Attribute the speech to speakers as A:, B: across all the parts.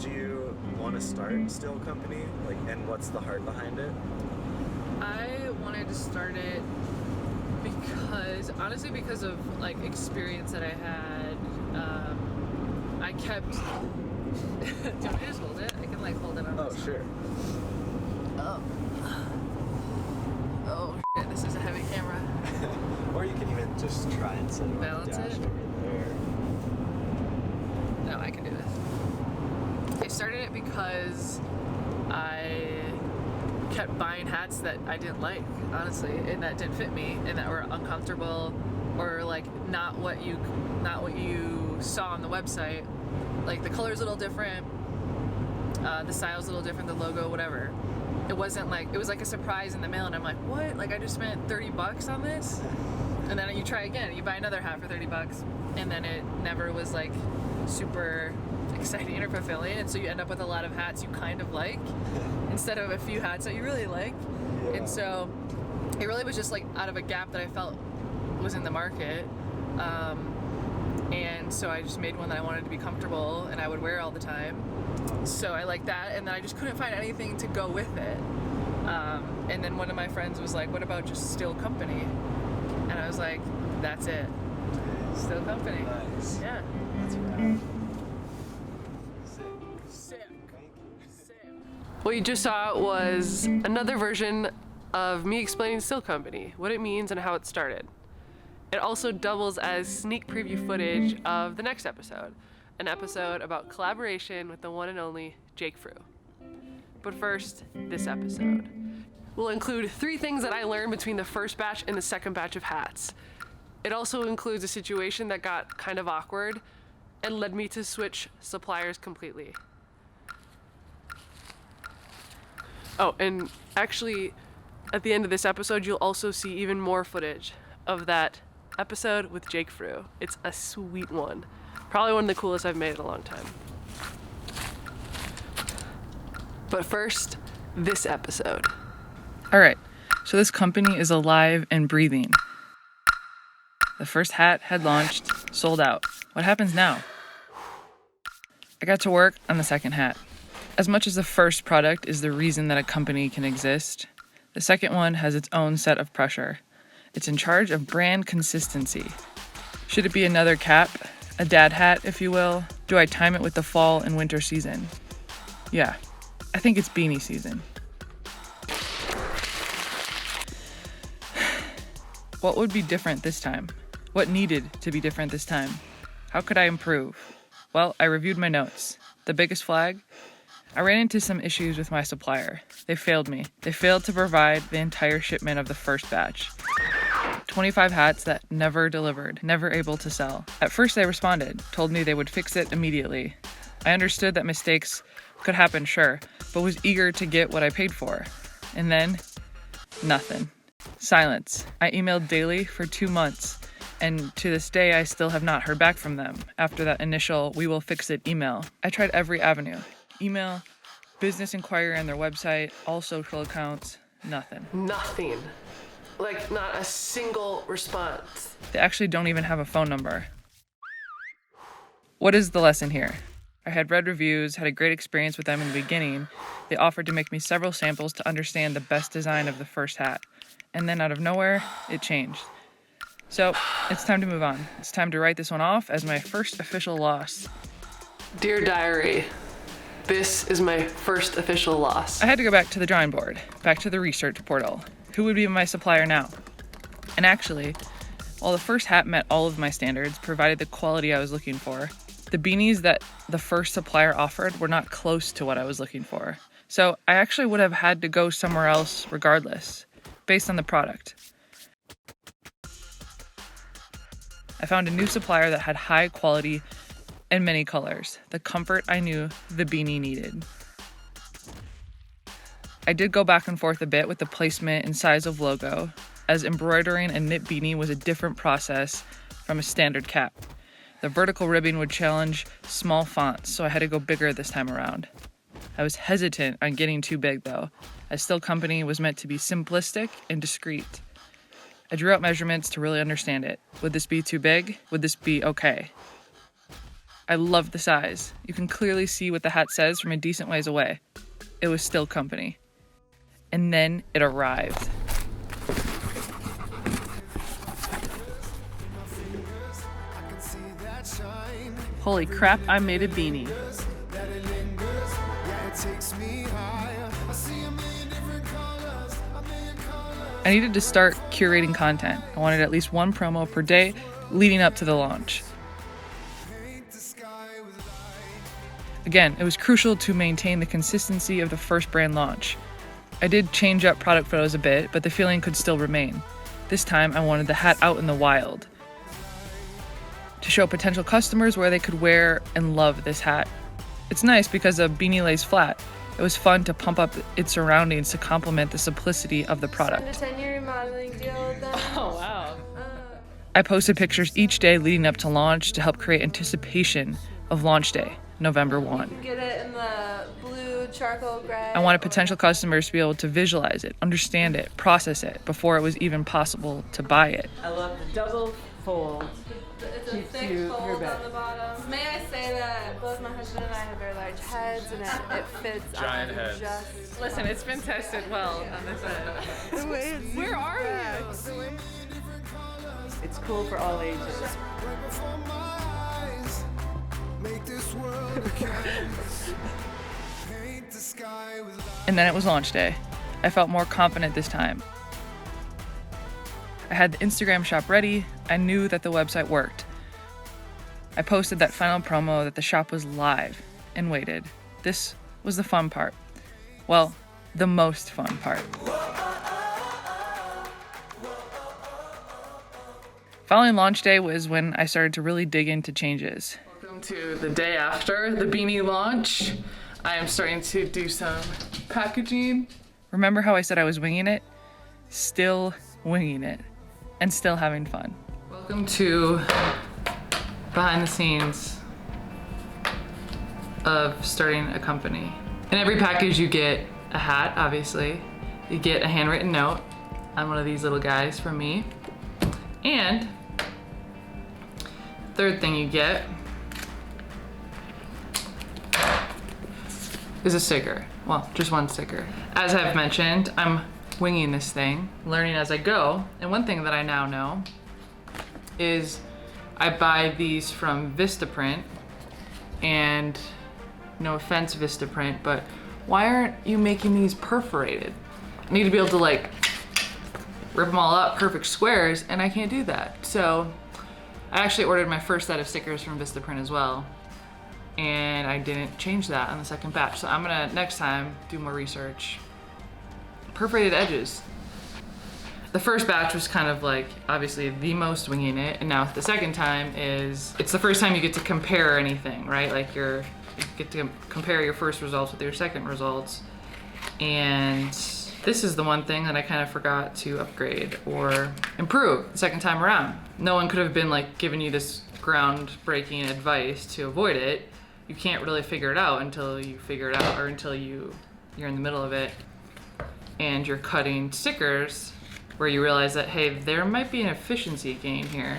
A: made you want to start Still Company? Like, and what's the heart behind it?
B: I wanted to start it because of like experience that I had. I kept. Do you want me to just hold it? I can like hold it on.
A: Oh, sure.
B: Oh shit! This is a heavy camera.
A: Or you can even just try and set it on
B: Balance
A: the dash
B: it?
A: over there.
B: No, I can do this. I started it because I kept buying hats that I didn't like, honestly, and that didn't fit me, and that were uncomfortable, or like not what you saw on the website. Like the color's a little different, the style's a little different, the logo, whatever. It wasn't like, it was like a surprise in the mail, and I'm like, what? Like I just spent $30 on this? And then you try again, you buy another hat for $30, and then it never was like super exciting or fulfilling, and so you end up with a lot of hats you kind of like instead of a few hats that you really like.
A: Yeah.
B: And so it really was just like out of a gap that I felt was in the market, and so I just made one that I wanted to be comfortable and I would wear all the time. So I liked that, and then I just couldn't find anything to go with it. And then one of my friends was like, what about just Still Company? And I was like, that's it. Still Company.
A: Nice.
B: Yeah.
A: That's rad.
B: Sick. What you just saw was another version of me explaining Still Company, what it means and how it started. It also doubles as sneak preview footage of the next episode, an episode about collaboration with the one and only Jake FREW. But first, this episode will include 3 things that I learned between the first batch and the second batch of hats. It also includes a situation that got kind of awkward and led me to switch suppliers completely. Oh, and actually, at the end of this episode, you'll also see even more footage of that episode with Jake FREW. It's a sweet one. Probably one of the coolest I've made in a long time. But first, this episode. All right, so this company is alive and breathing. The first hat had launched, sold out. What happens now? I got to work on the second hat. As much as the first product is the reason that a company can exist, the second one has its own set of pressure. It's in charge of brand consistency. Should it be another cap, a dad hat, if you will? Do I time it with the fall and winter season? Yeah, I think it's beanie season. What would be different this time? What needed to be different this time? How could I improve? Well, I reviewed my notes. The biggest flag? I ran into some issues with my supplier. They failed me. They failed to provide the entire shipment of the first batch. 25 hats that never delivered, never able to sell. At first they responded, told me they would fix it immediately. I understood that mistakes could happen, sure, but was eager to get what I paid for. And then, nothing. Silence. I emailed daily for 2 months, and to this day I still have not heard back from them after that initial "we will fix it" email. I tried every avenue. Email, business inquiry on their website, all social accounts, nothing. Nothing. Like, not a single response. They actually don't even have a phone number. What is the lesson here? I had read reviews, had a great experience with them in the beginning. They offered to make me several samples to understand the best design of the first hat. And then out of nowhere, it changed. So, it's time to move on. It's time to write this one off as my first official loss. Dear Diary, this is my first official loss. I had to go back to the drawing board, back to the research portal. Who would be my supplier now? And actually, while the first hat met all of my standards, provided the quality I was looking for, the beanies that the first supplier offered were not close to what I was looking for. So I actually would have had to go somewhere else regardless, based on the product. I found a new supplier that had high quality and many colors, the comfort I knew the beanie needed. I did go back and forth a bit with the placement and size of logo, as embroidering a knit beanie was a different process from a standard cap. The vertical ribbing would challenge small fonts, so I had to go bigger this time around. I was hesitant on getting too big though, as Still Company was meant to be simplistic and discreet. I drew out measurements to really understand it. Would this be too big? Would this be okay? I love the size. You can clearly see what the hat says from a decent ways away. It was still company. And then it arrived. Holy crap, I made a beanie. I needed to start curating content. I wanted at least one promo per day leading up to the launch. Again, it was crucial to maintain the consistency of the first brand launch. I did change up product photos a bit, but the feeling could still remain. This time, I wanted the hat out in the wild to show potential customers where they could wear and love this hat. It's nice because a beanie lays flat. It was fun to pump up its surroundings to complement the simplicity of the product.
C: Signed a 10-year modeling deal with them.
B: Oh, wow. I posted pictures each day leading up to launch to help create anticipation of launch day, November 1.
C: You can get it in the blue charcoal gray.
B: I wanted potential customers to be able to visualize it, understand it, process it before it was even possible to buy it.
D: I love the double fold.
C: It's a
D: Keeps
C: thick
D: you
C: fold
D: your
C: on
D: back.
C: the bottom. May I say that both my husband and I have very large heads, and it fits
A: Giant
C: on
A: heads.
C: just.
B: Listen, it's been tested well on this end. Where are you?
D: It's cool for all ages.
B: And then it was launch day. I felt more confident this time. I had the Instagram shop ready. I knew that the website worked. I posted that final promo that the shop was live and waited. This was the fun part. Well, the most fun part. Following launch day was when I started to really dig into changes. Welcome to the day after the beanie launch. I am starting to do some packaging. Remember how I said I was winging it? Still winging it. And still having fun. Welcome to behind the scenes of starting a company. In every package you get a hat, obviously. You get a handwritten note on one of these little guys from me. And third thing you get is a sticker. Well, just one sticker. As I've mentioned, I'm winging this thing, learning as I go. And one thing that I now know is I buy these from Vistaprint, and no offense Vistaprint, but why aren't you making these perforated? I need to be able to like rip them all up perfect squares, and I can't do that. So I actually ordered my first set of stickers from Vistaprint as well, and I didn't change that on the second batch. So I'm gonna next time do more research. Perforated edges. The first batch was kind of like obviously the most winging it, and now the second time is it's the first time you get to compare anything, right? Like you get to compare your first results with your second results, and this is the one thing that I kind of forgot to upgrade or improve the second time around. No one could have been like giving you this groundbreaking advice to avoid it. You can't really figure it out until you figure it out, or until you're in the middle of it and you're cutting stickers where you realize that, hey, there might be an efficiency gain here.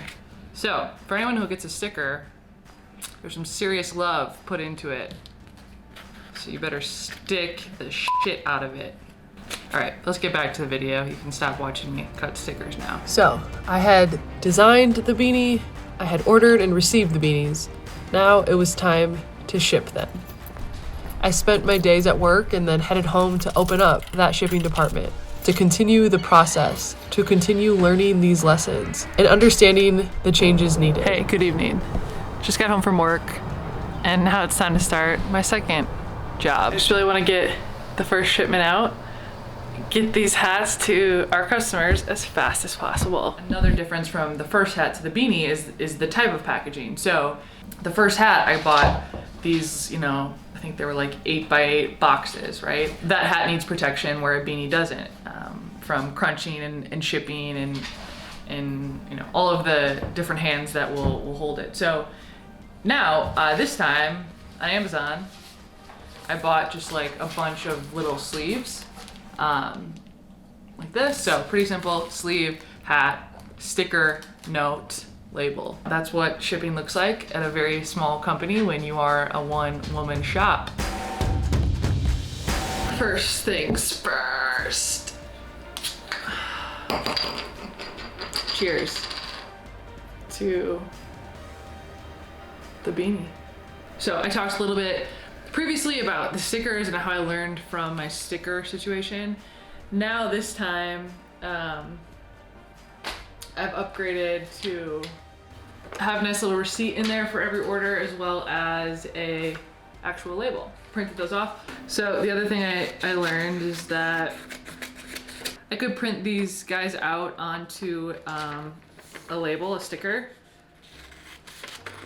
B: So for anyone who gets a sticker, there's some serious love put into it. So you better stick the shit out of it. All right, let's get back to the video. You can stop watching me cut stickers now.
E: So, I had designed the beanie, I had ordered and received the beanies. Now it was time to ship them. I spent my days at work and then headed home to open up that shipping department, to continue the process, to continue learning these lessons and understanding the changes needed.
B: Hey, good evening. Just got home from work, and now it's time to start my second job. I just really want to get the first shipment out, get these hats to our customers as fast as possible. Another difference from the first hat to the beanie is the type of packaging. So the first hat, I bought these, I think they were like 8x8 boxes, right? That hat needs protection where a beanie doesn't, from crunching and shipping and all of the different hands that will hold it. So now, this time on Amazon, I bought just like a bunch of little sleeves, like this. So pretty simple sleeve, hat, sticker, note, label. That's what shipping looks like at a very small company when you are a one-woman shop. First things first. Cheers to the beanie. So I talked a little bit previously about the stickers and how I learned from my sticker situation. Now this time, I've upgraded to have a nice little receipt in there for every order, as well as a actual label. Printed those off. So the other thing I learned is that I could print these guys out onto a label, a sticker,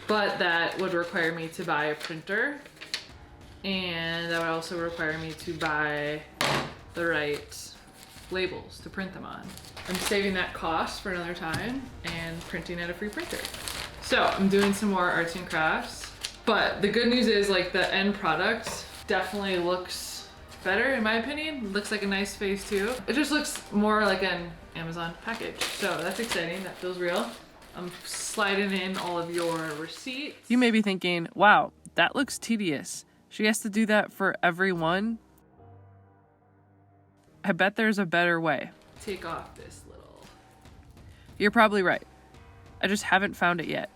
B: but that would require me to buy a printer, and that would also require me to buy the right labels to print them on. I'm saving that cost for another time and printing at a free printer. So I'm doing some more arts and crafts, but the good news is like the end product definitely looks better in my opinion. It looks like a nice face too. It just looks more like an Amazon package. So that's exciting, that feels real. I'm sliding in all of your receipts. You may be thinking, wow, that looks tedious. She has to do that for every one. I bet there's a better way. Take off this little... You're probably right. I just haven't found it yet.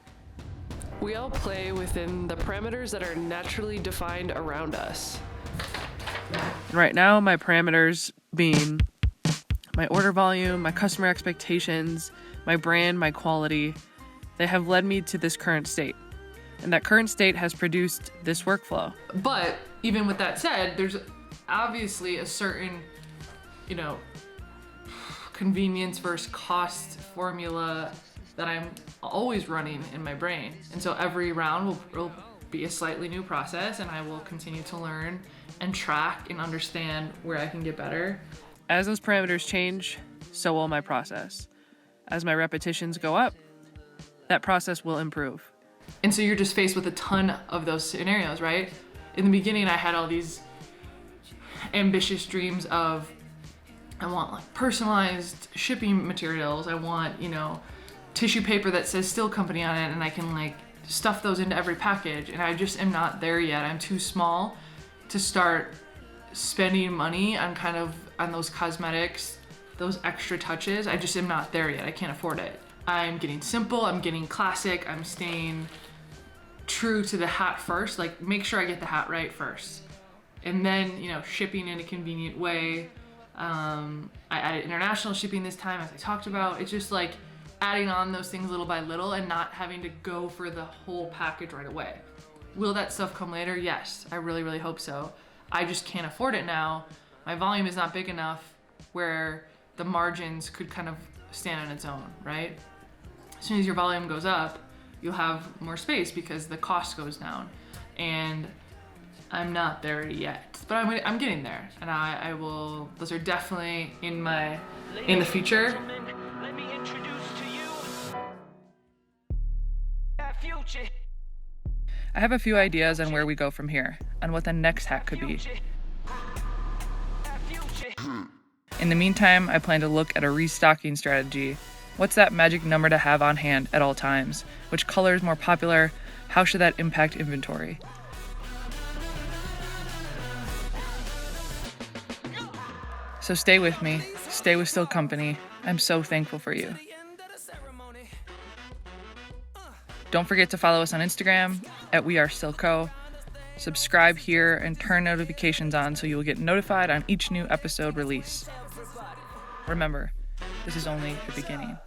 E: We all play within the parameters that are naturally defined around us.
B: And right now, my parameters being my order volume, my customer expectations, my brand, my quality, they have led me to this current state. And that current state has produced this workflow. But even with that said, there's obviously a certain, you know, convenience versus cost formula that I'm always running in my brain. And so every round will be a slightly new process, and I will continue to learn and track and understand where I can get better. As those parameters change, so will my process. As my repetitions go up, that process will improve. And so you're just faced with a ton of those scenarios, right? In the beginning, I had all these ambitious dreams of, I want like personalized shipping materials. I want, you know, tissue paper that says Still Company on it, and I can like stuff those into every package. And I just am not there yet. I'm too small to start spending money on on those cosmetics, those extra touches. I just am not there yet. I can't afford it. I'm getting simple, I'm getting classic, I'm staying true to the hat first. Like, make sure I get the hat right first. And then, you know, shipping in a convenient way. I added international shipping this time, as I talked about. It's just like adding on those things little by little and not having to go for the whole package right away. Will that stuff come later? Yes, I really, really hope so. I just can't afford it now. My volume is not big enough where the margins could kind of stand on its own, right? As soon as your volume goes up, you'll have more space because the cost goes down. And I'm not there yet, but I'm getting there, and I will. Those are definitely in the future.
F: Let me introduce to you that future.
B: I have a few ideas on where we go from here, on what the next hat could be. In the meantime, I plan to look at a restocking strategy. What's that magic number to have on hand at all times? Which color is more popular? How should that impact inventory? So stay with me. Stay with Still Company. I'm so thankful for you. Don't forget to follow us on Instagram at WeAreStillCo. Subscribe here and turn notifications on so you will get notified on each new episode release. Remember, this is only the beginning.